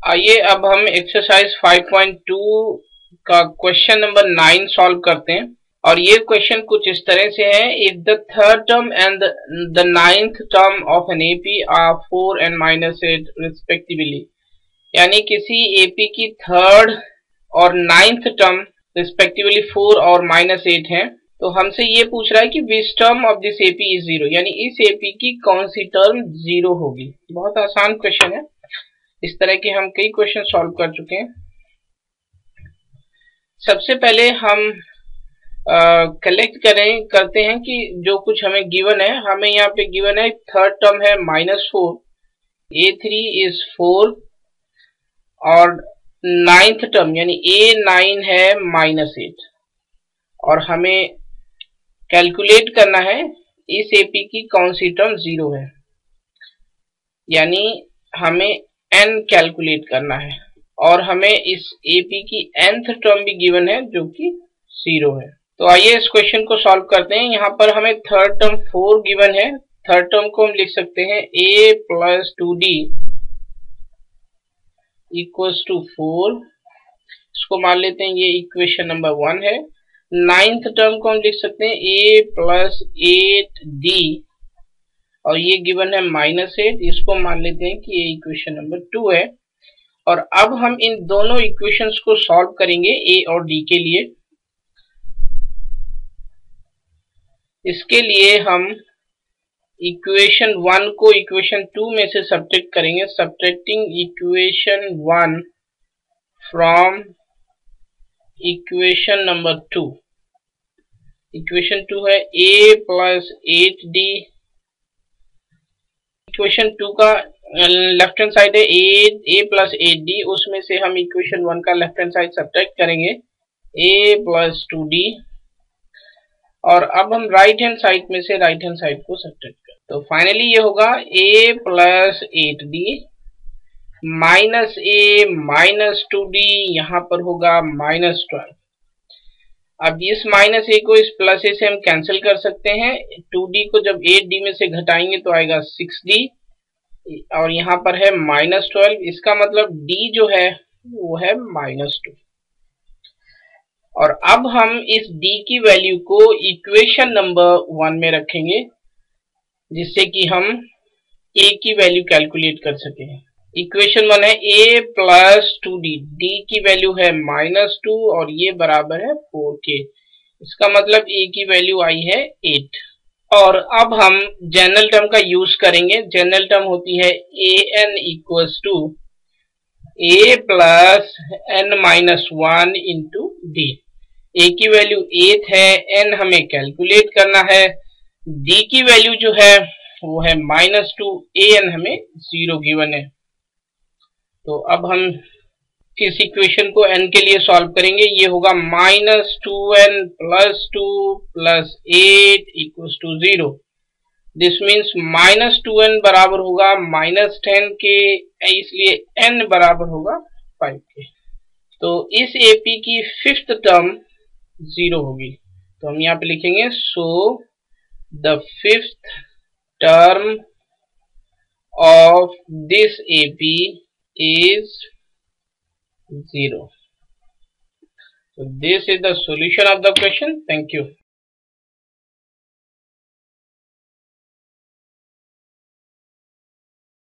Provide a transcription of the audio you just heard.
आइए अब हम एक्सरसाइज 5.2 का क्वेश्चन नंबर 9 सॉल्व करते हैं। और ये क्वेश्चन कुछ इस तरह से है, if the third term and the ninth term of an AP are 4 and -8 respectively, यानी किसी एपी की थर्ड और नाइन्थ टर्म रिस्पेक्टिवली 4 और -8 है, तो हमसे ये पूछ रहा है कि which term of this AP is 0, यानी इस एपी की कौन सी टर्म 0 होगी। बहुत आसान क्वेश्चन है, इस तरह के हम कई क्वेश्चन सॉल्व कर चुके हैं। सबसे पहले हम कलेक्ट करते हैं कि जो कुछ हमें गिवन है। हमें यहाँ पे गिवन है थर्ड टर्म है -4, A3 इज 4 और नाइन्थ टर्म यानी A9 है -8, और हमें कैलकुलेट करना है इस एपी की कौन सी टर्म 0 है, यानी हमें n कैलकुलेट करना है, और हमें इस एपी की nth टर्म भी गिवन है जो कि 0 है। तो आइए इस क्वेश्चन को सॉल्व करते हैं। यहाँ पर हमें थर्ड टर्म 4 गिवन है। थर्ड टर्म को हम लिख सकते हैं a + 2d = 4, इसको मान लेते हैं ये इक्वेशन नंबर 1 है। नाइन्थ टर्म को हम लिख सकते हैं a + 8d, और ये गिवन है -8, इसको मान लेते हैं कि ये इक्वेशन नंबर 2 है। और अब हम इन दोनों इक्वेशंस को सॉल्व करेंगे a और d के लिए। इसके लिए हम इक्वेशन 1 को इक्वेशन 2 में से सब्ट्रैक्ट करेंगे। Subtracting equation 1 from equation number 2। Equation 2 है a + 8d। इक्वेशन 2 का लेफ्ट हैंड साइड है a + 8d, उसमें से हम इक्वेशन 1 का लेफ्ट हैंड साइड सब्ट्रैक्ट करेंगे a + 2d, और अब हम राइट हैंड साइड में से राइट हैंड साइड को सब्ट्रैक्ट करें। तो फाइनली ये होगा a + 8d -a - 2d, यहाँ पर होगा -12। अब इस -a को इस +a से हम कैंसिल कर सकते हैं। 2d को जब 8d में से घटाएंगे तो आएगा 6d, और यहाँ पर है -12, इसका मतलब d जो है वो है -2। और अब हम इस d की वैल्यू को इक्वेशन नंबर 1 में रखेंगे, जिससे कि हम a की वैल्यू कैलकुलेट कर सकें। इक्वेशन 1 है a + 2d, d की वैल्यू है -2 और ये बराबर है 4k, इसका मतलब a की वैल्यू आई है 8। और अब हम जनरल टर्म का यूज करेंगे। जनरल टर्म होती है an = a + n - 1 × d। a की वैल्यू 8 है, n हमें कैलकुलेट करना है, d की वैल्यू जो है वो है -2, an हमें 0 गिवन है। तो अब हम इस इक्वेशन को n के लिए सॉल्व करेंगे। ये होगा -2n + 2 + 8 = 0। दिस मीन्स -2n बराबर होगा -10 के, इसलिए n बराबर होगा 5 के। तो इस एपी की फिफ्थ टर्म 0 होगी। तो हम यहाँ पे लिखेंगे so the fifth term of this AP is 0. So this is the solution of the question. Thank you.